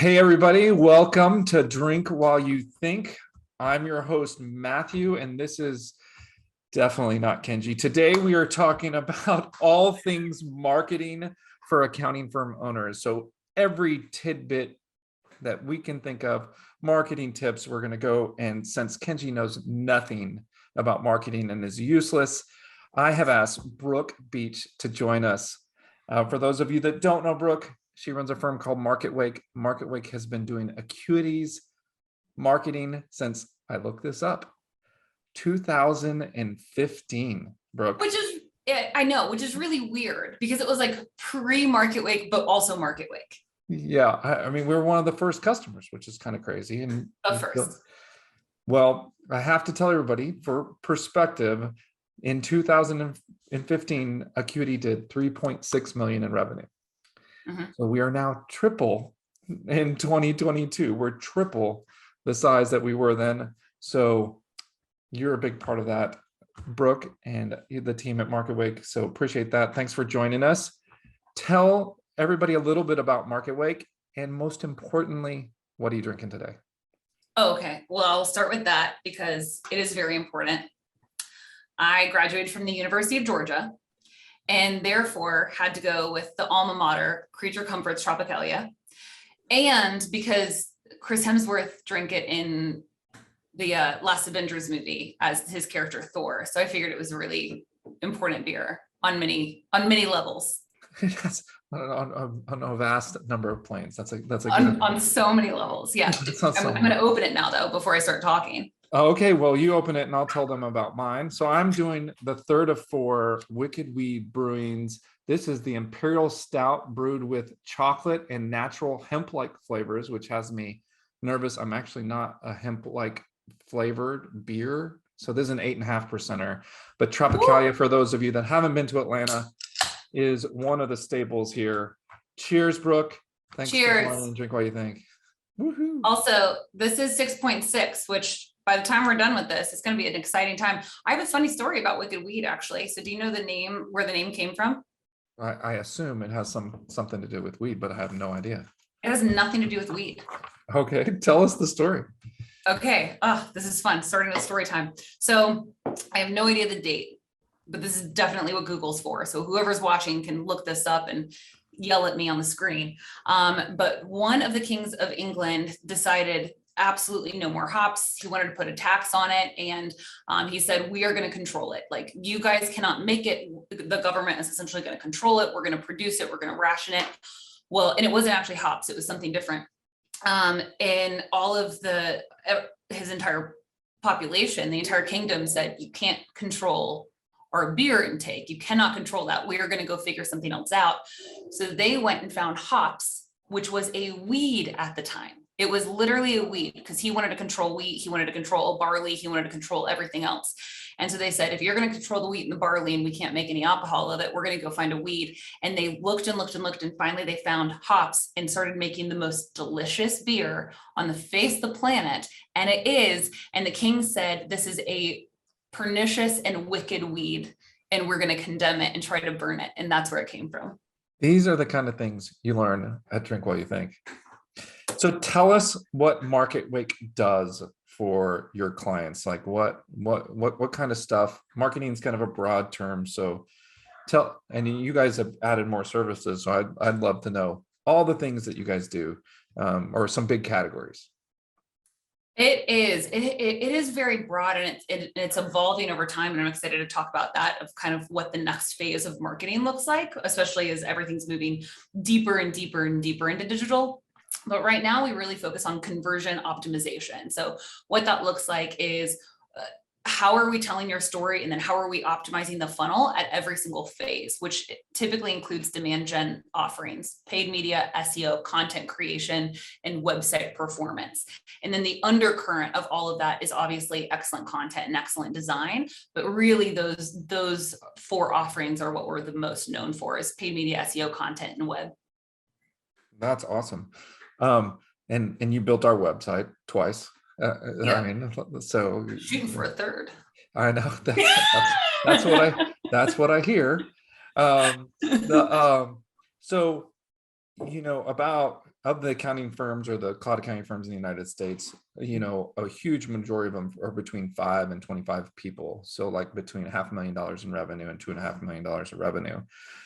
Hey, everybody. Welcome to Drink While You Think. I'm your host, Matthew, and this is definitely not Kenji. Today, we are talking about all things marketing for accounting firm owners. So every tidbit that we can think of, marketing tips, we're going to go. And since Kenji knows nothing about marketing and is useless, I have asked Brooke Beach to join us. For those of you that don't know Brooke, she runs a firm called Marketwake. Marketwake has been doing Acuity's marketing since, I looked this up, 2015, Brooke. Which is really weird because it was like pre-Marketwake, but also Marketwake. Yeah, I mean, we were one of the first customers, which is kind of crazy. Well, I have to tell everybody for perspective, in 2015, Acuity did 3.6 million in revenue. So we are now triple in 2022. We're triple the size that we were then. So you're a big part of that, Brooke, and the team at Marketwake. So appreciate that. Thanks for joining us. Tell everybody a little bit about Marketwake, and most importantly, what are you drinking today? Okay, well, I'll start with that because it is very important. I graduated from the University of Georgia and therefore had to go with the alma mater, Creature Comforts Tropicália. And because Chris Hemsworth drank it in the Last Avengers movie as his character Thor. So I figured it was a really important beer on many levels. Yes, on a vast number of planes. That's a on so many levels. Yeah. I'm going to open it now though, before I start talking. Okay, well, you open it and I'll tell them about mine. So I'm doing the third of 4 Wicked Weed brewings. This is the Imperial Stout brewed with chocolate and natural hemp-like flavors, which has me nervous. I'm actually not a hemp-like flavored beer. So this is an 8.5%er. But Tropicália, for those of you that haven't been to Atlanta, is one of the staples here. Cheers, Brooke. Thanks Cheers. For joining Drink While You Think. Woohoo. Also, this is 6.6, which by the time we're done with this, it's going to be an exciting time. I have a funny story about Wicked Weed, actually. So do you know where the name came from? I assume it has something to do with weed, but I have no idea. It has nothing to do with weed. Okay, tell us the story. Okay, this is fun, starting with story time. So I have no idea the date, but this is definitely what Google's for. So whoever's watching can look this up and yell at me on the screen. But one of the kings of England decided absolutely no more hops. He wanted to put a tax on it. And he said, we are going to control it. Like, you guys cannot make it. The government is essentially going to control it. We're going to produce it. We're going to ration it. Well, and it wasn't actually hops. It was something different. And all of his entire population, the entire kingdom said, you can't control our beer intake. You cannot control that. We are going to go figure something else out. So they went and found hops, which was a weed at the time. It was literally a weed because he wanted to control wheat. He wanted to control barley. He wanted to control everything else. And so they said, if you're going to control the wheat and the barley and we can't make any alcohol of it, we're going to go find a weed. And they looked and looked and looked. And finally they found hops and started making the most delicious beer on the face of the planet. And it is. And the king said, this is a pernicious and wicked weed, and we're going to condemn it and try to burn it. And that's where it came from. These are the kind of things you learn at Drink While You Think. So tell us what Marketwake does for your clients. Like what kind of stuff? Marketing is kind of a broad term. So and you guys have added more services. So I'd love to know all the things that you guys do, or some big categories. It is very broad, and it's evolving over time. And I'm excited to talk about that, of kind of what the next phase of marketing looks like, especially as everything's moving deeper and deeper and deeper into digital. But right now we really focus on conversion optimization. So what that looks like is how are we telling your story, and then how are we optimizing the funnel at every single phase, which typically includes demand gen offerings, paid media, SEO, content creation, and website performance. And then the undercurrent of all of that is obviously excellent content and excellent design. But really those 4 offerings are what we're the most known for, is paid media, SEO, content, and web. That's awesome. And you built our website twice. Yeah. I mean, so shooting for a third. I know that's what I hear. So about of the accounting firms or the cloud accounting firms in the United States, a huge majority of them are between 5 and 25 people. So like between $500,000 in revenue and $2.5 million of revenue.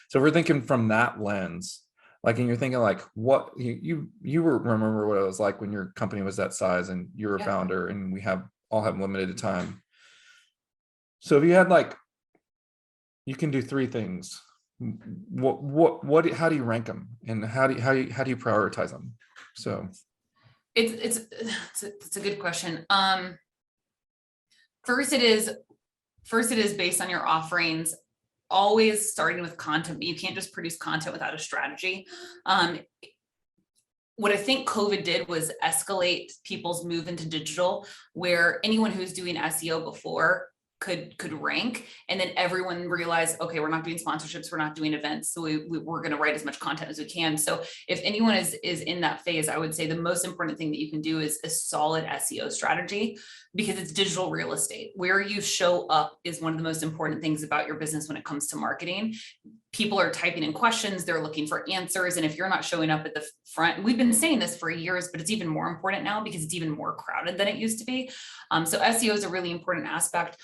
So if we're thinking from that lens, like, and you're thinking like, what you remember what it was like when your company was that size and you were a founder, and we all have limited time. So if you had like, you can do 3 things. How do you rank them, and how do you prioritize them? So it's a good question. First it is based on your offerings, always starting with content, but you can't just produce content without a strategy. What I think COVID did was escalate people's move into digital, where anyone who's doing SEO before could rank, and then everyone realized, okay, we're not doing sponsorships, we're not doing events, so we're going to write as much content as we can. So if anyone is in that phase, I would say the most important thing that you can do is a solid SEO strategy, because it's digital real estate. Where you show up is one of the most important things about your business when it comes to marketing. People are typing in questions, they're looking for answers. And if you're not showing up at the front, we've been saying this for years, but it's even more important now because it's even more crowded than it used to be. So SEO is a really important aspect.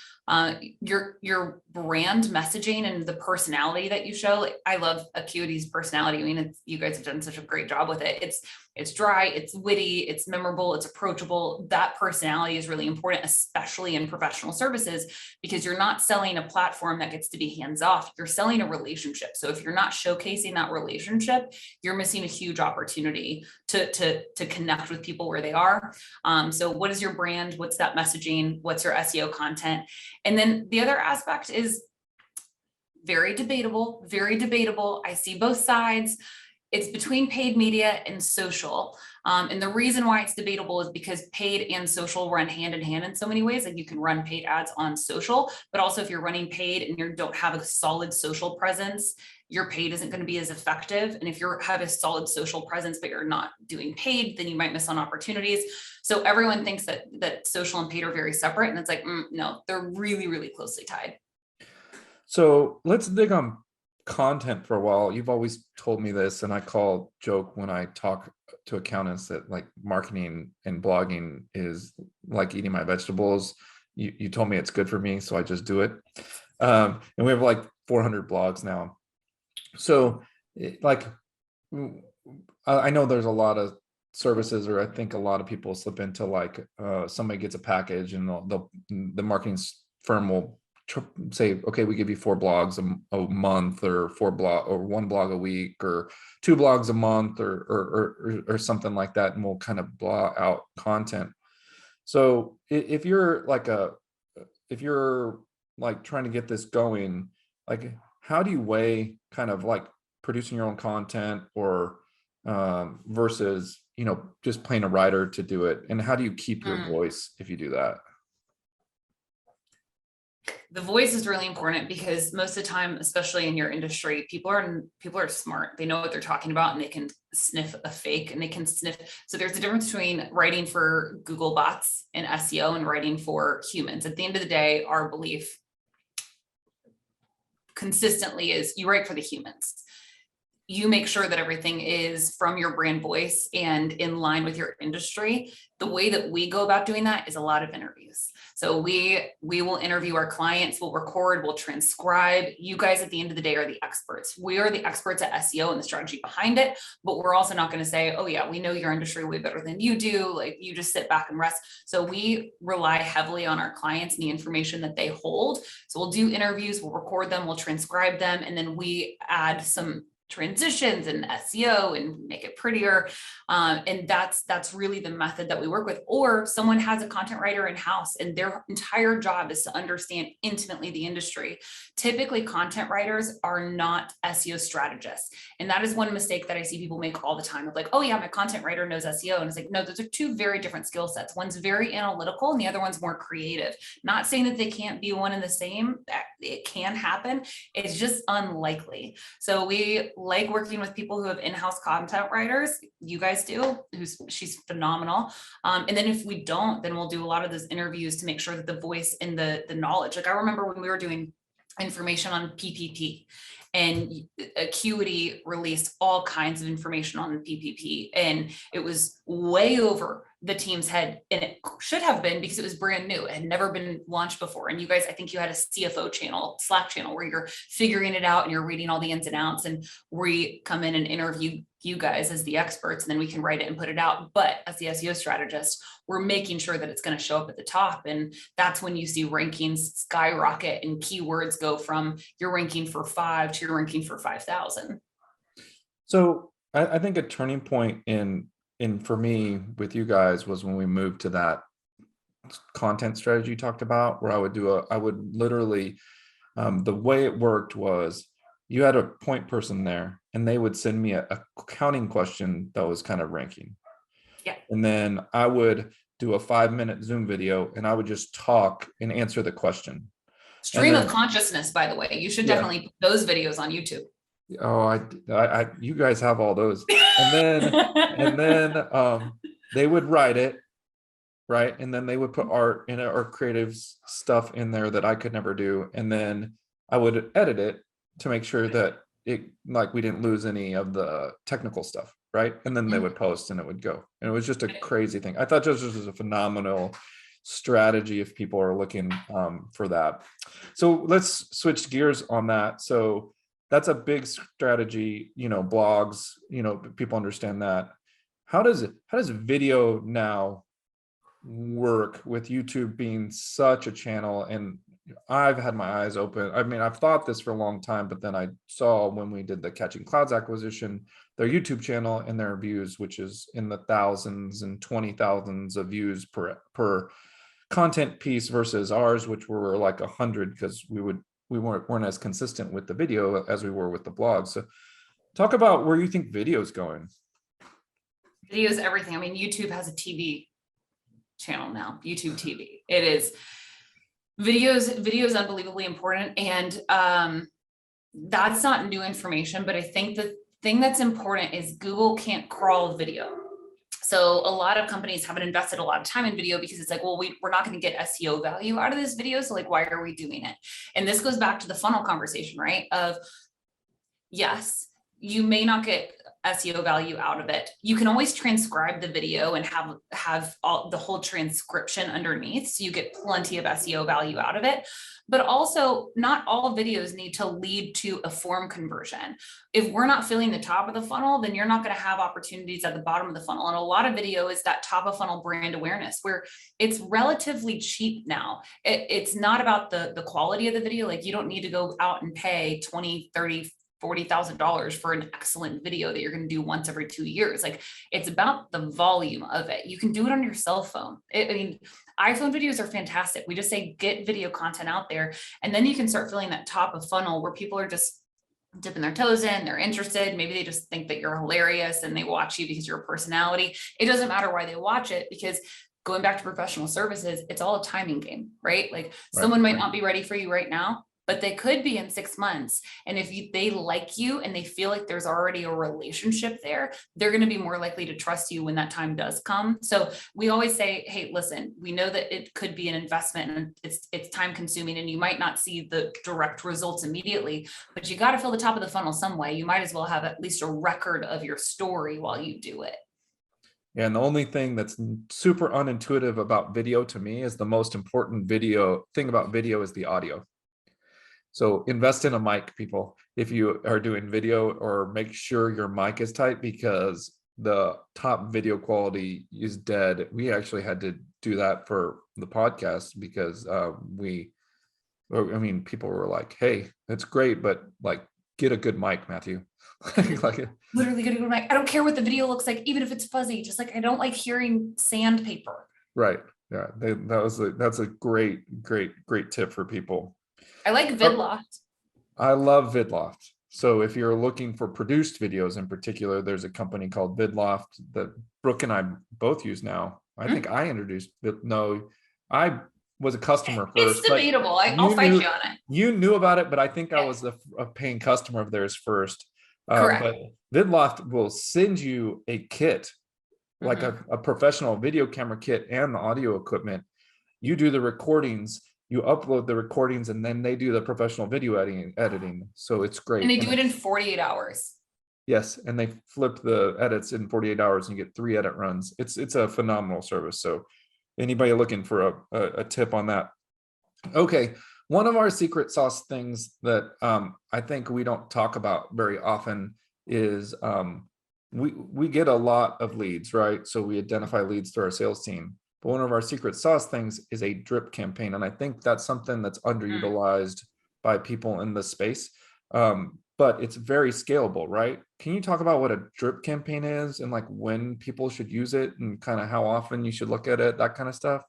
Your brand messaging and the personality that you show. Like, I love Acuity's personality. I mean, you guys have done such a great job with it. It's dry, it's witty, it's memorable, it's approachable. That personality is really important, especially in professional services, because you're not selling a platform that gets to be hands off. You're selling a relationship. So if you're not showcasing that relationship, you're missing a huge opportunity to connect with people where they are. So what is your brand? What's that messaging? What's your SEO content? And then the other aspect is very debatable, very debatable. I see both sides. It's between paid media and social. And the reason why it's debatable is because paid and social run hand in hand in so many ways. Like, you can run paid ads on social, but also if you're running paid and you don't have a solid social presence, your paid isn't going to be as effective. And if you have a solid social presence, but you're not doing paid, then you might miss on opportunities. So everyone thinks that social and paid are very separate. And it's like, no, they're really, really closely tied. So let's dig on content for a while. You've always told me this, and I joke when I talk to accountants that like marketing and blogging is like eating my vegetables. You told me it's good for me, so I just do it. And we have like 400 blogs now. So I know there's a lot of services, or I think a lot of people slip into like somebody gets a package and the marketing firm will say, okay, we give you 4 blogs a month, or 1 blog a week, or 2 blogs a month, or something like that, and we'll kind of blah out content. So if you're trying to get this going, like, how do you weigh kind of like producing your own content or versus just paying a writer to do it, and how do you keep your voice if you do that? The voice is really important, because most of the time, especially in your industry, people are smart. They know what they're talking about, and they can sniff a fake, and they can sniff. So there's a difference between writing for Google bots and SEO and writing for humans. At the end of the day, our belief consistently is you write for the humans. You make sure that everything is from your brand voice and in line with your industry. The way that we go about doing that is a lot of interviews. So we will interview our clients, we'll record, we'll transcribe. You guys at the end of the day are the experts. We are the experts at SEO and the strategy behind it, but we're also not going to say, oh yeah, we know your industry way better than you do. Like, you just sit back and rest. So we rely heavily on our clients and the information that they hold. So we'll do interviews, we'll record them, we'll transcribe them, and then we add some transitions and SEO and make it prettier. And that's really the method that we work with. Or someone has a content writer in-house and their entire job is to understand intimately the industry. Typically, content writers are not SEO strategists. And that is one mistake that I see people make all the time of like, oh yeah, my content writer knows SEO. And it's like, no, those are 2 very different skill sets. One's very analytical and the other one's more creative. Not saying that they can't be one and the same. It can happen. It's just unlikely. So we like working with people who have in-house content writers. You guys do, she's phenomenal. And then if we don't, then we'll do a lot of those interviews to make sure that the voice and the knowledge, like I remember when we were doing information on PPP, and Acuity released all kinds of information on the PPP, and it was way over the team's head, and it should have been because it was brand new. It had never been launched before. And you guys, I think you had a CFO channel, Slack channel, where you're figuring it out and you're reading all the ins and outs, and we come in and interview you guys as the experts, and then we can write it and put it out. But as the SEO strategist, we're making sure that it's going to show up at the top. And that's when you see rankings skyrocket and keywords go from you're ranking for 5 to you're ranking for 5,000. So I think a turning point in for me with you guys was when we moved to that content strategy you talked about, where I would literally, the way it worked was you had a point person there and they would send me a counting question that was kind of ranking. Yeah. And then I would do a 5-minute Zoom video and I would just talk and answer the question. Stream of consciousness, by the way. You should definitely put those videos on YouTube. Oh, I you guys have all those. And then they would write it, right? And then they would put art in it or creative stuff in there that I could never do. And then I would edit it to make sure that we didn't lose any of the technical stuff, right? And then they would post and it would go. And it was just a crazy thing. I thought this was a phenomenal strategy if people are looking for that. So let's switch gears on that. So that's a big strategy, blogs, people understand that. How does video now work with YouTube being such a channel? And I've had my eyes open. I mean, I've thought this for a long time, but then I saw when we did the Catching Clouds acquisition, their YouTube channel and their views, which is in the thousands and 20,000s of views per content piece versus ours, which were like 100 because we weren't as consistent with the video as we were with the blog. So talk about where you think video is going. Video is everything. I mean, YouTube has a TV channel now, YouTube TV. It is video is unbelievably important. And that's not new information, but I think the thing that's important is Google can't crawl video. So a lot of companies haven't invested a lot of time in video because it's like, well, we're not going to get SEO value out of this video. So like, why are we doing it? And this goes back to the funnel conversation, right? Of yes, you may not get SEO value out of it. You can always transcribe the video and have all the whole transcription underneath. So you get plenty of SEO value out of it. But also not all videos need to lead to a form conversion. If we're not filling the top of the funnel, then you're not going to have opportunities at the bottom of the funnel. And a lot of video is that top of funnel brand awareness where it's relatively cheap now. It's not about the quality of the video. Like you don't need to go out and pay $20, $30, $40,000 for an excellent video that you're going to do once every 2 years. Like it's about the volume of it. You can do it on your cell phone. iPhone videos are fantastic. We just say get video content out there, and then you can start filling that top of funnel where people are just dipping their toes in, they're interested. Maybe they just think that you're hilarious and they watch you because you're a personality. It doesn't matter why they watch it, because going back to professional services, it's all a timing game, right? Like someone might not be ready for you right now, but they could be in 6 months. And if they like you and they feel like there's already a relationship there, they're going to be more likely to trust you when that time does come. So we always say, hey, listen, we know that it could be an investment and it's time consuming and you might not see the direct results immediately, but you got to fill the top of the funnel some way. You might as well have at least a record of your story while you do it. Yeah, and the only thing that's super unintuitive about video to me is the most important thing about video is the audio. So invest in a mic, people, if you are doing video, or make sure your mic is tight because the top video quality is dead. We actually had to do that for the podcast because people were like, hey, that's great, but like get a good mic, Matthew. Literally get a good mic. I don't care what the video looks like, even if it's fuzzy, just like I don't like hearing sandpaper. Right. Yeah. That's a great tip for people. I like VidLoft. I love VidLoft. So if you're looking for produced videos in particular, there's a company called VidLoft that Brooke and I both use now. I think I introduced I was a customer first. It's debatable. I'll fight you on it. You knew about it, but I think I was a paying customer of theirs first. Correct. But VidLoft will send you a kit, like a professional video camera kit and the audio equipment. You do the recordings. you upload the recordings and then they do the professional video editing. So it's great. And they do it in 48 hours. Yes, and they flip the edits in 48 hours and you get 3 edit runs. It's a phenomenal service. So anybody looking for a tip on that. Okay, one of our secret sauce things that I think we don't talk about very often is we get a lot of leads, right? So we identify leads through our sales team. But one of our secret sauce things is a drip campaign. And I think that's something that's underutilized by people in this space. But it's very scalable, right? Can you talk about what a drip campaign is and like when people should use it and kind of how often you should look at it, that kind of stuff?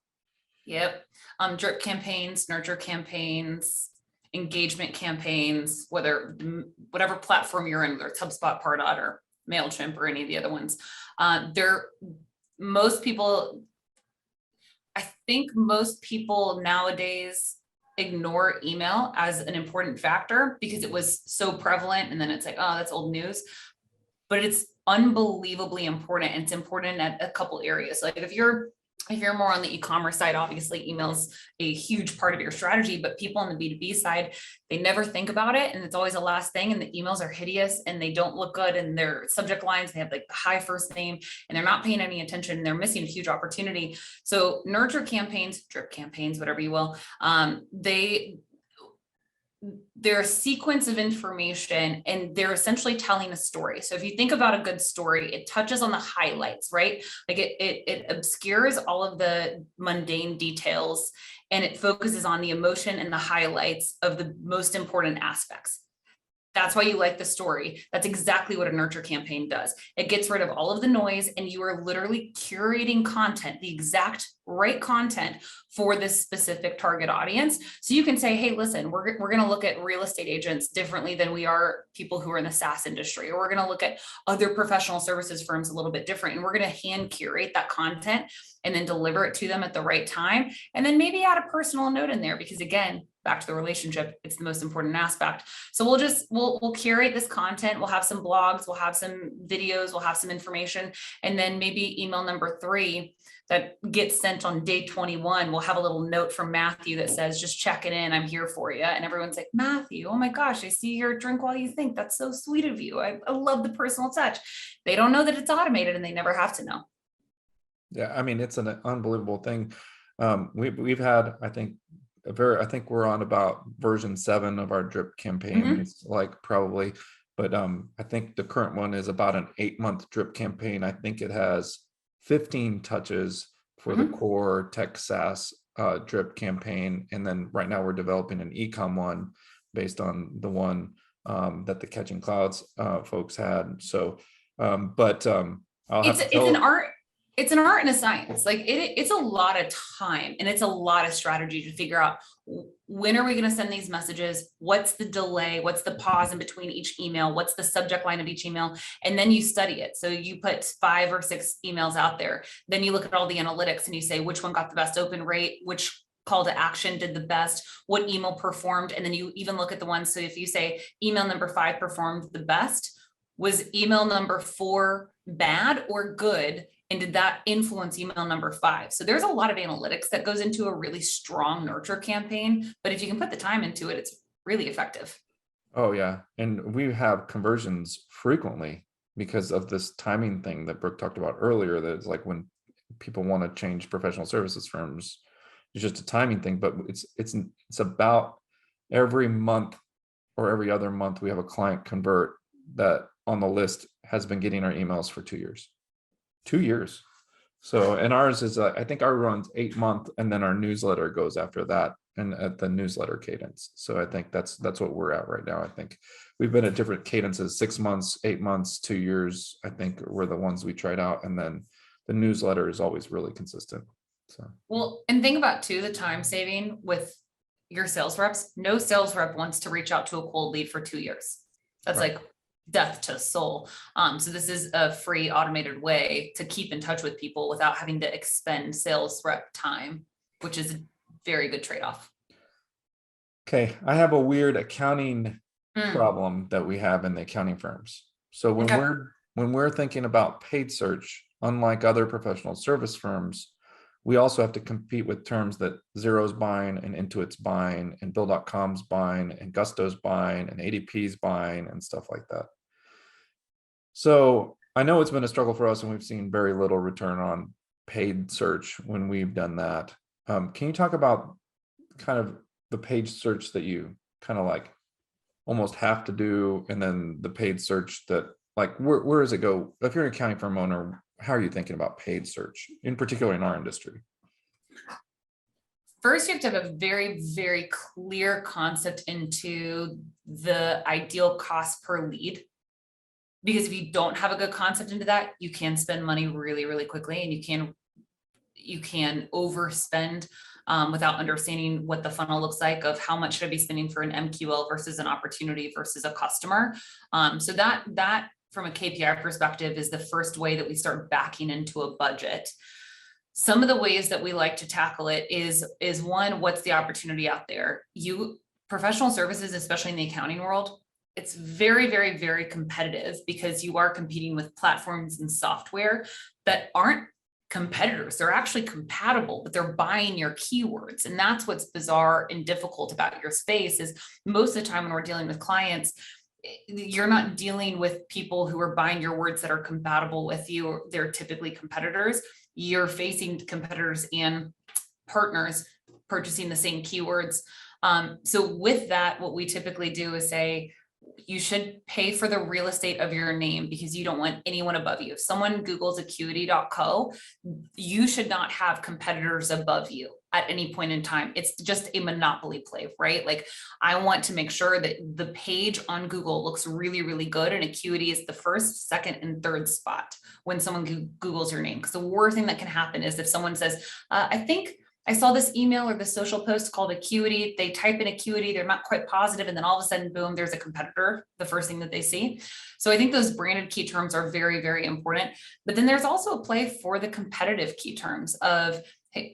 Yep. Drip campaigns, nurture campaigns, engagement campaigns, whatever platform you're in, whether it's HubSpot, Pardot, or MailChimp, or any of the other ones. I think most people nowadays ignore email as an important factor because it was so prevalent, and then it's like, oh, that's old news. But it's unbelievably important, and it's important at a couple areas. Like if you're more on the e-commerce side, obviously email's a huge part of your strategy, but people on the B2B side, they never think about it. And it's always the last thing. And the emails are hideous and they don't look good. And their subject lines, they have like the high first name and they're not paying any attention. And they're missing a huge opportunity. So nurture campaigns, drip campaigns, whatever you will, they're a sequence of information and they're essentially telling a story. So if you think about a good story, it touches on the highlights, right? Like it obscures all of the mundane details and it focuses on the emotion and the highlights of the most important aspects. That's why you like the story. That's exactly what a nurture campaign does. It gets rid of all of the noise and you are literally curating content, the exact right content for this specific target audience. So you can say, hey, listen, we're going to look at real estate agents differently than we are people who are in the SaaS industry, or we're going to look at other professional services firms a little bit different. And we're going to hand curate that content and then deliver it to them at the right time. And then maybe add a personal note in there, because again, back to the relationship, it's the most important aspect. So we'll curate this content. We'll have some blogs, we'll have some videos, we'll have some information. And then maybe email number 3 that gets sent on day 21, we'll have a little note from Matthew that says, just checking in, I'm here for you. And everyone's like, Matthew, oh my gosh, I see your drink while you think. That's so sweet of you. I love the personal touch. They don't know that it's automated and they never have to know. Yeah, I mean, it's an unbelievable thing. We've had, I think we're on about version 7 of our drip campaign. It's like probably, but I think the current one is about an 8-month drip campaign. I think it has 15 touches for the core tech SaaS drip campaign. And then right now we're developing an e-com one based on the one that the Catching Clouds folks had. So, it's an art. It's an art and a science. Like it's a lot of time and it's a lot of strategy to figure out when are we going to send these messages? What's the delay? What's the pause in between each email? What's the subject line of each email? And then you study it. So you put 5 or 6 emails out there. Then you look at all the analytics and you say, which one got the best open rate? Which call to action did the best? What email performed? And then you even look at the ones. So if you say email number 5 performed the best, was email number 4 bad or good? And did that influence email number 5? So there's a lot of analytics that goes into a really strong nurture campaign, but if you can put the time into it, it's really effective. Oh yeah. And we have conversions frequently because of this timing thing that Brooke talked about earlier. That it's like when people want to change professional services firms, it's just a timing thing, but it's about every month or every other month, we have a client convert that on the list has been getting our emails for 2 years. 2 years. So, and ours is, I think our runs 8 month, and then our newsletter goes after that, and at the newsletter cadence. So I think that's what we're at right now. I think we've been at different cadences, 6 months, 8 months, 2 years, I think were the ones we tried out. And then the newsletter is always really consistent. So, well, and think about too, the time saving with your sales reps. No sales rep wants to reach out to a cold lead for 2 years. That's right. Like death to soul. So this is a free automated way to keep in touch with people without having to expend sales rep time, which is a very good trade-off. Okay. I have a weird accounting problem that we have in the accounting firms. So when we're thinking about paid search, unlike other professional service firms, we also have to compete with terms that Zero's buying and Intuit's buying and Bill.com's buying and Gusto's buying and ADP's buying and stuff like that. So I know it's been a struggle for us, and we've seen very little return on paid search when we've done that. Can you talk about kind of the paid search that you kind of like almost have to do, and then the paid search that like where does it go? If you're an accounting firm owner, how are you thinking about paid search, in particular in our industry? First, you have to have a very, very clear concept into the ideal cost per lead. Because if you don't have a good concept into that, you can spend money really, really quickly, and you can overspend without understanding what the funnel looks like of how much should I be spending for an MQL versus an opportunity versus a customer. So that from a KPI perspective is the first way that we start backing into a budget. Some of the ways that we like to tackle it is one, what's the opportunity out there? Professional services, especially in the accounting world, it's very, very, very competitive because you are competing with platforms and software that aren't competitors. They're actually compatible, but they're buying your keywords. And that's what's bizarre and difficult about your space is most of the time when we're dealing with clients, you're not dealing with people who are buying your words that are compatible with you. They're typically competitors. You're facing competitors and partners purchasing the same keywords. So with that, what we typically do is say, you should pay for the real estate of your name because you don't want anyone above you. If someone Googles acuity.co, you should not have competitors above you at any point in time. It's just a monopoly play, right? Like I want to make sure that the page on Google looks really, really good. And Acuity is the first, second, and third spot when someone Googles your name. Because the worst thing that can happen is if someone says, I think I saw this email or this social post called Acuity. They type in Acuity, they're not quite positive, and then all of a sudden, boom, there's a competitor, the first thing that they see. So I think those branded key terms are very, very important. But then there's also a play for the competitive key terms of, hey,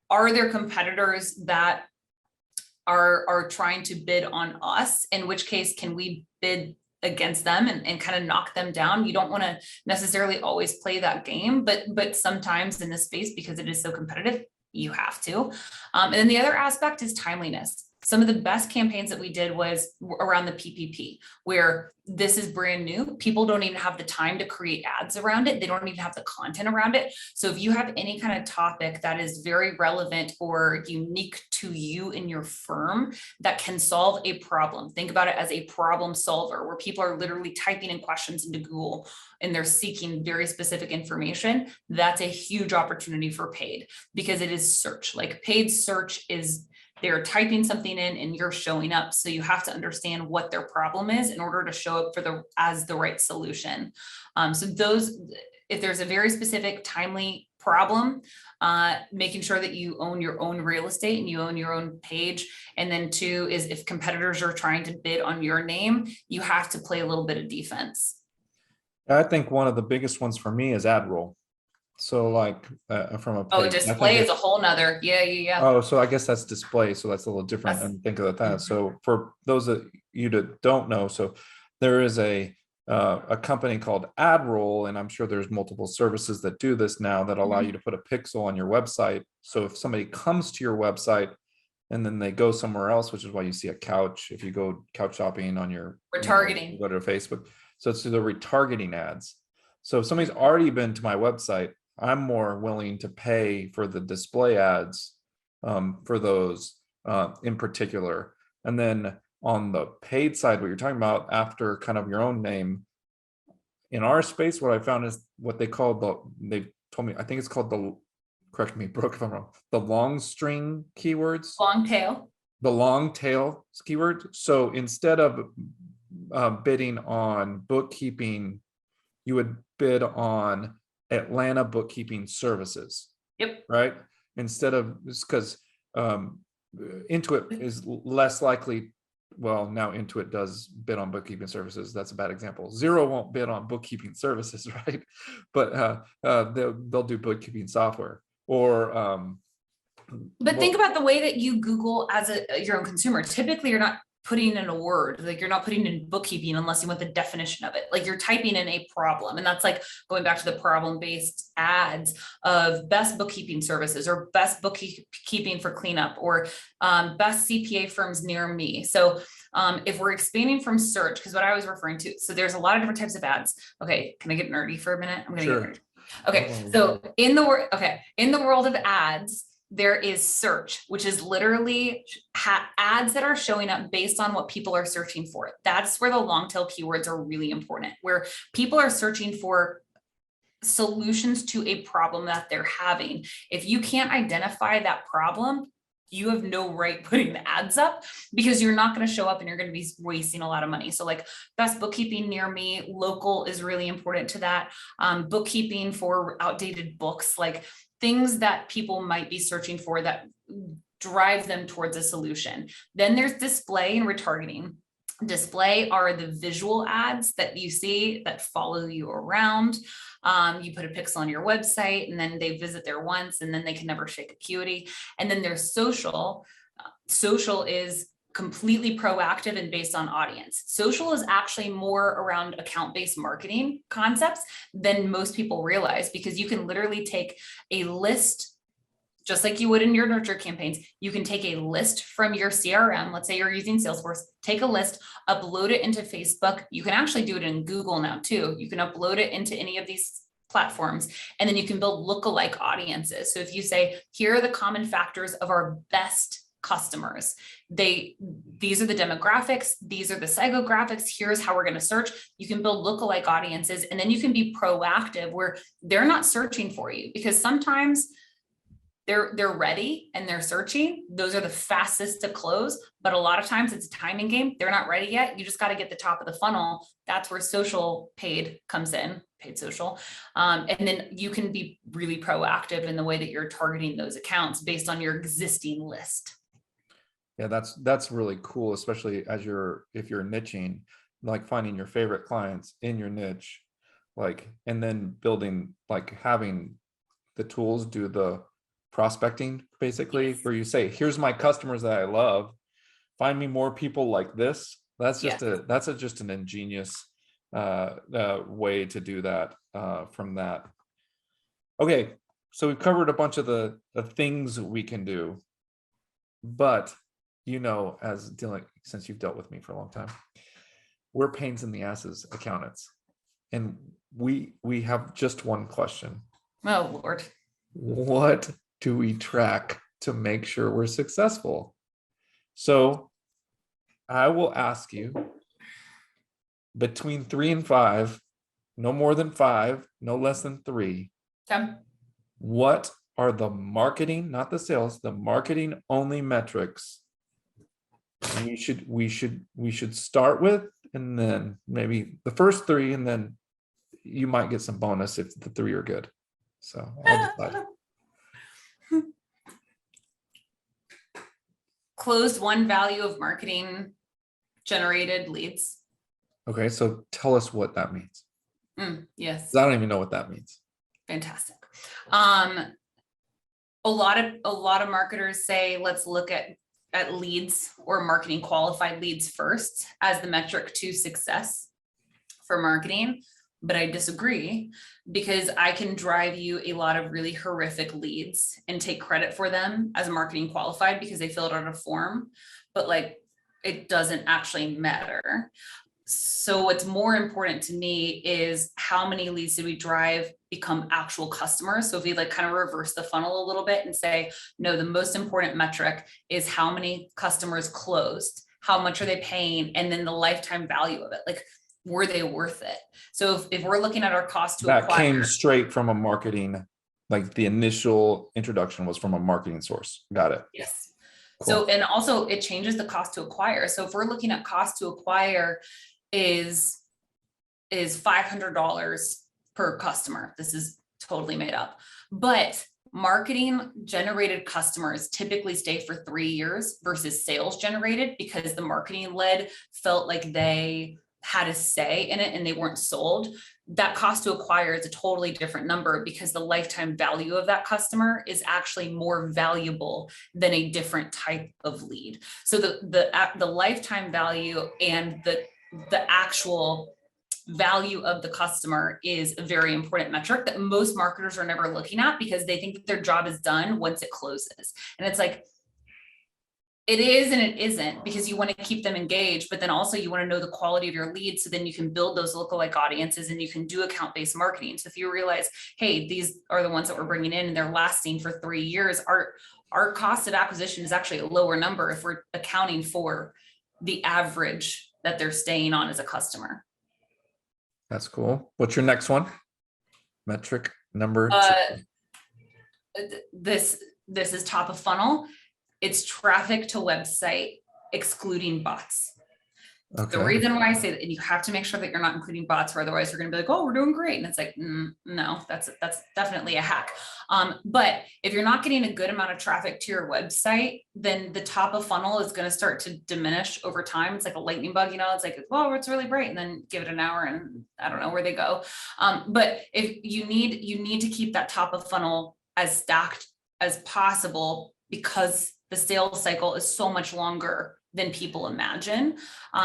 are there competitors that are trying to bid on us? In which case, can we bid against them and kind of knock them down? You don't want to necessarily always play that game, but sometimes in this space, because it is so competitive, you have to. And then the other aspect is timeliness. Some of the best campaigns that we did was around the PPP, where this is brand new. People don't even have the time to create ads around it. They don't even have the content around it. So if you have any kind of topic that is very relevant or unique to you and your firm that can solve a problem, think about it as a problem solver, where people are literally typing in questions into Google and they're seeking very specific information. That's a huge opportunity for paid because it is search. Like paid search is they're typing something in and you're showing up. So you have to understand what their problem is in order to show up for as the right solution. So those, if there's a very specific timely problem, making sure that you own your own real estate and you own your own page. And then two is if competitors are trying to bid on your name, you have to play a little bit of defense. I think one of the biggest ones for me is ad roll. So like from a page, display is a whole nother. Yeah. Oh, so I guess that's display. So that's a little different. And think of that. So for those of you that don't know, so there is a company called AdRoll, and I'm sure there's multiple services that do this now that allow you to put a pixel on your website. So if somebody comes to your website and then they go somewhere else, which is why you see a couch, if you go couch shopping on your retargeting, you go to Facebook. So it's the retargeting ads. So if somebody's already been to my website, I'm more willing to pay for the display ads for those in particular. And then on the paid side, what you're talking about after kind of your own name, in our space, what I found is what they call they told me, I think it's called correct me, Brooke, if I'm wrong, the long string keywords. Long tail. The long tail keyword. So instead of bidding on bookkeeping, you would bid on Atlanta bookkeeping services. Yep. Right. Instead of because Intuit is less likely. Well, now Intuit does bid on bookkeeping services. That's a bad example. Xero won't bid on bookkeeping services, right? But they'll do bookkeeping software or. But think about the way that you Google as your own consumer. Typically, you're not putting in a word, like you're not putting in bookkeeping unless you want the definition of it. Like you're typing in a problem. And that's like going back to the problem-based ads of best bookkeeping services or best bookkeeping for cleanup or best CPA firms near me. So if we're expanding from search, because what I was referring to, so there's a lot of different types of ads. Okay, can I get nerdy for a minute? I'm gonna get nerdy. Okay, so in the world of ads, there is search, which is literally ads that are showing up based on what people are searching for. That's where the long tail keywords are really important, where people are searching for solutions to a problem that they're having. If you can't identify that problem, you have no right putting the ads up because you're not going to show up and you're going to be wasting a lot of money. So like best bookkeeping near me, local is really important to that. Bookkeeping for outdated books, like things that people might be searching for that drive them towards a solution. Then there's display and retargeting. Display are the visual ads that you see that follow you around. You put a pixel on your website and then they visit there once and then they can never shake Acuity. And then there's social. Social is completely proactive and based on audience. Social is actually more around account-based marketing concepts than most people realize, because you can literally take a list, just like you would in your nurture campaigns. You can take a list from your CRM. Let's say you're using Salesforce, take a list, upload it into Facebook. You can actually do it in Google now too. You can upload it into any of these platforms, and then you can build lookalike audiences. So if you say, here are the common factors of our best customers, these are the demographics, these are the psychographics, here's how we're going to search. You can build lookalike audiences, and then you can be proactive where they're not searching for you, because sometimes they're ready and they're searching. Those are the fastest to close, but a lot of times it's a timing game. They're not ready yet. You just got to get the top of the funnel. That's where social paid comes in, paid social. And then you can be really proactive in the way that you're targeting those accounts based on your existing list. Yeah, that's really cool, especially if you're niching, like finding your favorite clients in your niche, like, and then building, like having the tools do the prospecting, basically, Yes. where you say, here's my customers that I love, find me more people like this. That's just just an ingenious way to do that from that. Okay, so we've covered a bunch of the things we can do, but as dealing, since you've dealt with me for a long time, we're pains in the asses accountants, and we have just one question. Oh Lord. What do we track to make sure we're successful? So I will ask you, between 3 and 5, no more than 5, no less than 3. Okay. What are the marketing, not the sales, the marketing only metrics we should start with, and then maybe the first 3, and then you might get some bonus if the 3 are good. So I'll decide. Closed won value of marketing generated leads. Okay, so tell us what that means. Yes. I don't even know what that means. Fantastic. A lot of marketers say, let's look at leads or marketing qualified leads first as the metric to success for marketing. But I disagree, because I can drive you a lot of really horrific leads and take credit for them as marketing qualified because they filled out a form, but like it doesn't actually matter. So what's more important to me is how many leads did we drive become actual customers? So if we like kind of reverse the funnel a little bit and say, no, the most important metric is how many customers closed, how much are they paying, and then the lifetime value of it. Like, were they worth it? So if we're looking at our cost to acquire, that came straight from a marketing, like the initial introduction was from a marketing source. Got it. Yes. Cool. So, and also it changes the cost to acquire. So if we're looking at cost to acquire is $500 per customer. This is totally made up, but marketing generated customers typically stay for 3 years versus sales generated, because the marketing lead felt like they had a say in it and they weren't sold, that cost to acquire is a totally different number because the lifetime value of that customer is actually more valuable than a different type of lead. So the lifetime value and the actual value of the customer is a very important metric that most marketers are never looking at because they think that their job is done once it closes. And it's like, it is and it isn't, because you want to keep them engaged, but then also you want to know the quality of your leads so then you can build those lookalike audiences and you can do account-based marketing. So if you realize, hey, these are the ones that we're bringing in and they're lasting for 3 years, our cost of acquisition is actually a lower number if we're accounting for the average that they're staying on as a customer. That's cool. What's your next one? Metric number two. This is top of funnel. It's traffic to website, excluding bots. Okay. The reason why I say that, and you have to make sure that you're not including bots, or otherwise you're going to be like, oh, we're doing great. And it's like, no, that's definitely a hack. But if you're not getting a good amount of traffic to your website, then the top of funnel is going to start to diminish over time. It's like a lightning bug, it's like, well, it's really bright, and then give it an hour and I don't know where they go. But if you need to keep that top of funnel as stacked as possible, because the sales cycle is so much longer than people imagine.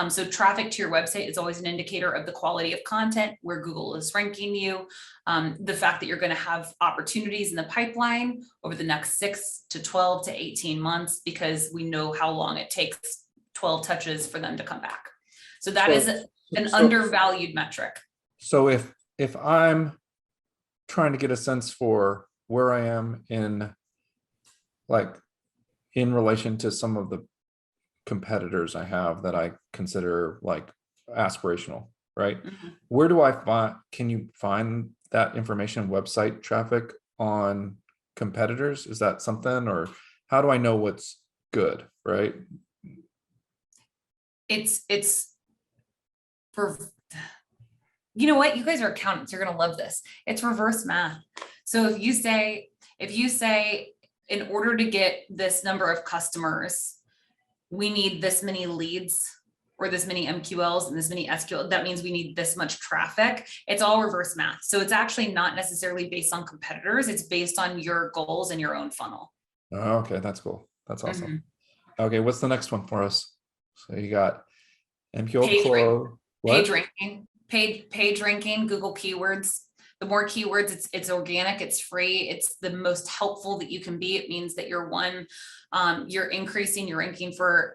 So traffic to your website is always an indicator of the quality of content, where Google is ranking you, the fact that you're going to have opportunities in the pipeline over the next 6 to 12 to 18 months, because we know how long it takes 12 touches for them to come back. So that is an undervalued metric. So if I'm trying to get a sense for where I am in relation to some of the competitors I have that I consider like aspirational, right? Mm-hmm. Where do I find, can you find that information, website traffic on competitors? Is that something, or how do I know what's good, right? It's for, you know what, you guys are accountants, you're going to love this. It's reverse math. So if you say, in order to get this number of customers, we need this many leads or this many MQLs and this many SQL, that means we need this much traffic. It's all reverse math. So it's actually not necessarily based on competitors. It's based on your goals and your own funnel. Oh, okay, that's cool. That's awesome. Mm-hmm. Okay, what's the next one for us? So you got MQL, page ranking, Google keywords. The more keywords, it's organic, it's free, it's the most helpful that you can be. It means that you're increasing your ranking for,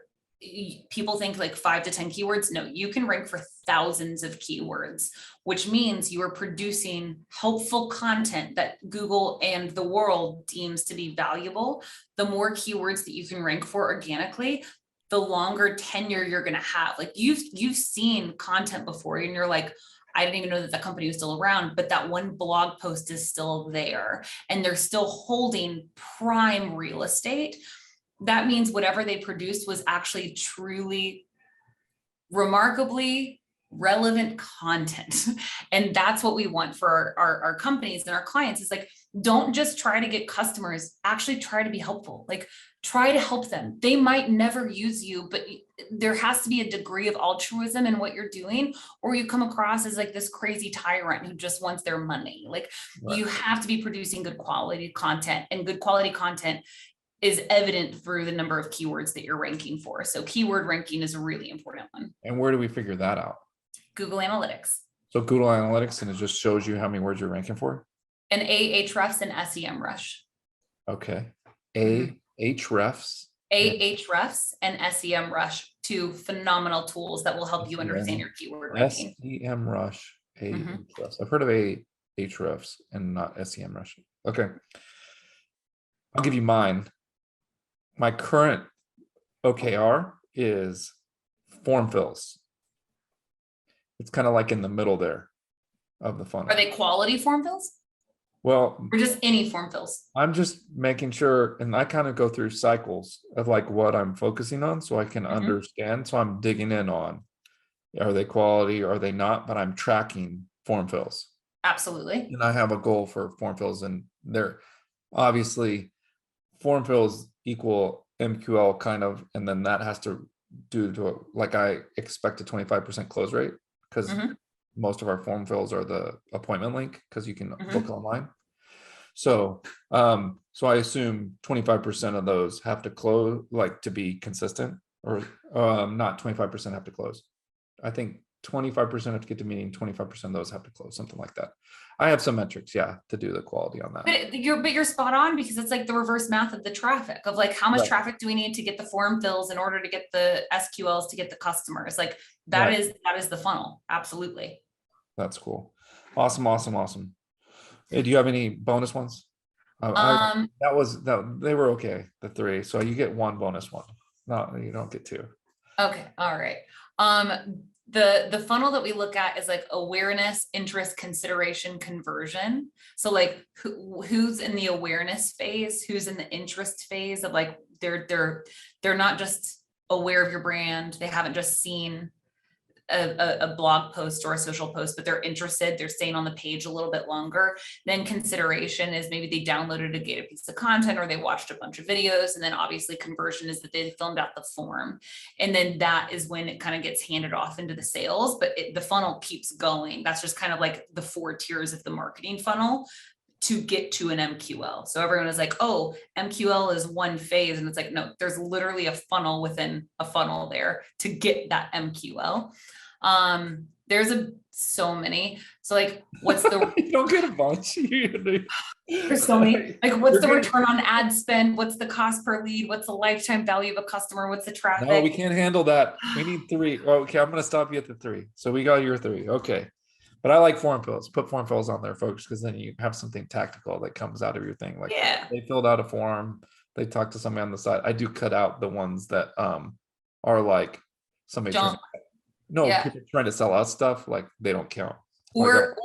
people think like 5 to 10 keywords. No, you can rank for thousands of keywords, which means you are producing helpful content that Google and the world deems to be valuable. The more keywords that you can rank for organically, the longer tenure you're going to have. Like you've seen content before and you're like, I didn't even know that the company was still around, but that one blog post is still there and they're still holding prime real estate. That means whatever they produced was actually truly remarkably relevant content. And that's what we want for our companies and our clients. Is like, don't just try to get customers, actually try to be helpful. Like try to help them. They might never use you, but there has to be a degree of altruism in what you're doing, or you come across as like this crazy tyrant who just wants their money. Like right. You have to be producing good quality content, and good quality content is evident through the number of keywords that you're ranking for. So keyword ranking is a really important one. And where do we figure that out? Google Analytics. So Google Analytics, and it just shows you how many words you're ranking for? And Ahrefs and SEMrush. Okay. Ahrefs. Ahrefs and SEMrush, 2 phenomenal tools that will help you understand your keyword ranking. SEMrush, Ahrefs. I've heard of Ahrefs and not SEMrush. Okay. I'll give you mine. My current OKR is form fills. It's kind of like in the middle there of the funnel. Are they quality form fills? Well, or just any form fills? I'm just making sure, and I kind of go through cycles of like what I'm focusing on so I can understand. So I'm digging in on, are they quality, are they not? But I'm tracking form fills. Absolutely. And I have a goal for form fills, and they're obviously form fills equal MQL kind of, and then that has to do to like I expect a 25% close rate. because Mhm. most of our form fills are the appointment link because you can Mhm. book online. So so I assume 25% of those have to close, like, to be consistent, or not 25% have to close. I think 25% have to get to meeting, 25% of those have to close, something like that. I have some metrics, yeah, to do the quality on that. But you're spot on, because it's like the reverse math of the traffic of like, how much Right. traffic do we need to get the form fills in order to get the SQLs to get the customers? Like Right. that is the funnel. Absolutely. That's cool. Awesome, awesome, awesome. Hey, do you have any bonus ones? That they were okay, the 3. So you get 1 bonus one. No, you don't get 2. Okay, all right. The funnel that we look at is like awareness, interest, consideration, conversion. So like who's in the awareness phase, who's in the interest phase of like they're not just aware of your brand, they haven't just seen a blog post or a social post, but they're interested, they're staying on the page a little bit longer. Then consideration is maybe they downloaded a gated piece of content or they watched a bunch of videos. And then obviously conversion is that they filled out the form. And then that is when it kind of gets handed off into the sales, but the funnel keeps going. That's just kind of like the 4 tiers of the marketing funnel to get to an MQL. So everyone is like, oh, MQL is one phase. And it's like, no, there's literally a funnel within a funnel there to get that MQL. There's so many. So like, what's the You don't get a bunch. there's so many, like what's the return on ad spend? What's the cost per lead? What's the lifetime value of a customer? What's the traffic? No, we can't handle that. We need 3. Okay, I'm gonna stop you at the 3. So we got your 3. Okay. But I like form fills. Put form fills on there, folks, because then you have something tactical that comes out of your thing. Like Yeah. they filled out a form, they talked to somebody on the side. I do cut out the ones that are like somebody Yeah. people trying to sell us stuff, like they don't count. Or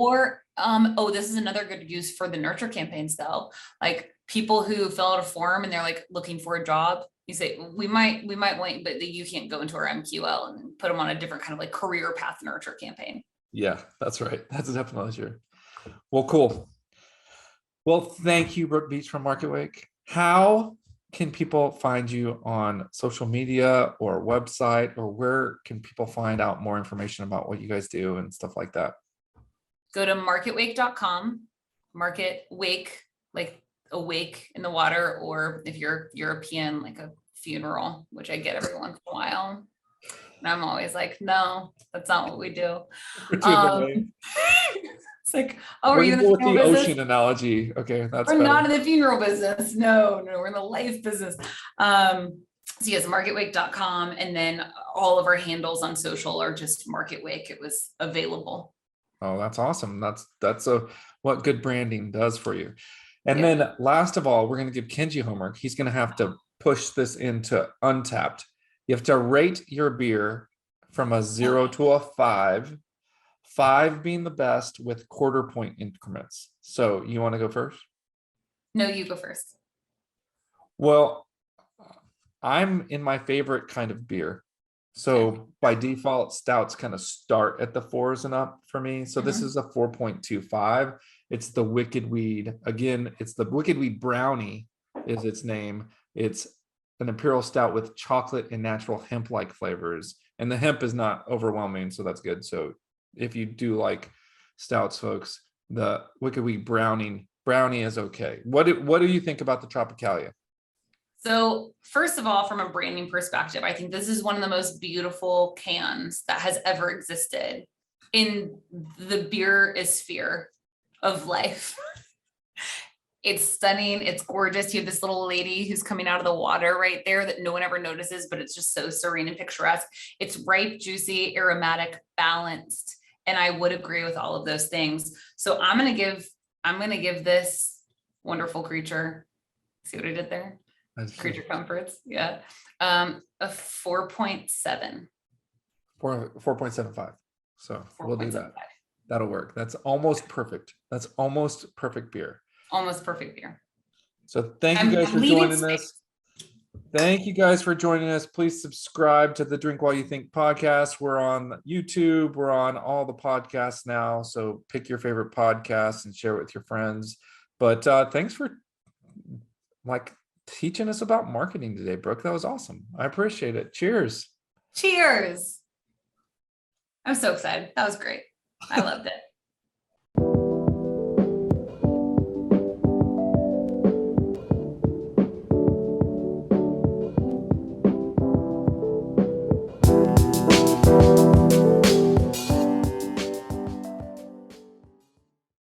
oh, this is another good use for the nurture campaigns though. Like people who fill out a form and they're like looking for a job. You say, we might want, but you can't go into our MQL and put them on a different kind of like career path nurture campaign. Yeah, that's right. That's definitely true. Well, cool. Well, thank you, Brooke Beach from Marketwake. How can people find you on social media or website, or where can people find out more information about what you guys do and stuff like that? Go to marketwake.com, Marketwake, like a wake in the water, or if you're European, like a funeral, which I get every once in a while. And I'm always like, no, that's not what we do. It's like, oh, are you in the with the funeral business? ocean analogy? Okay, that's we're better. not in the funeral business. No, we're in the life business. So yes, marketwake.com, and then all of our handles on social are just Marketwake. It was available. Oh, that's awesome. That's what good branding does for you. And Yeah. then last of all, we're going to give Kenji homework. He's going to have to push this into Untappd. You have to rate your beer from a 0 to a 5, 5 being the best with quarter point increments. So you want to go first? No, you go first. Well, I'm in my favorite kind of beer. So by default, stouts kind of start at the 4s and up for me. So this is a 4.25. It's the Wicked Weed. Again, it's the Wicked Weed Brownie is its name. It's an Imperial stout with chocolate and natural hemp-like flavors. And the hemp is not overwhelming, so that's good. So if you do like stouts, folks, the Wicked Weed Brownie is okay. What do you think about the Tropicália? So first of all, from a branding perspective, I think this is one of the most beautiful cans that has ever existed in the beer sphere of life. It's stunning. It's gorgeous. You have this little lady who's coming out of the water right there that no one ever notices, but it's just so serene and picturesque. It's ripe, juicy, aromatic, balanced. And I would agree with all of those things. So I'm going to give this wonderful creature, see what I did there? Creature comforts. Yeah. A 4.7. 4.75. So we'll do that. That'll work. That's almost perfect. That's almost perfect beer. Almost perfect beer. So thank you guys for joining us. Thank you guys for joining us. Please subscribe to the Drink While You Think podcast. We're on YouTube. We're on all the podcasts now. So pick your favorite podcast and share it with your friends. But thanks for teaching us about marketing today, Brooke. That was awesome. I appreciate it. Cheers. Cheers. I'm so excited. That was great. I loved it.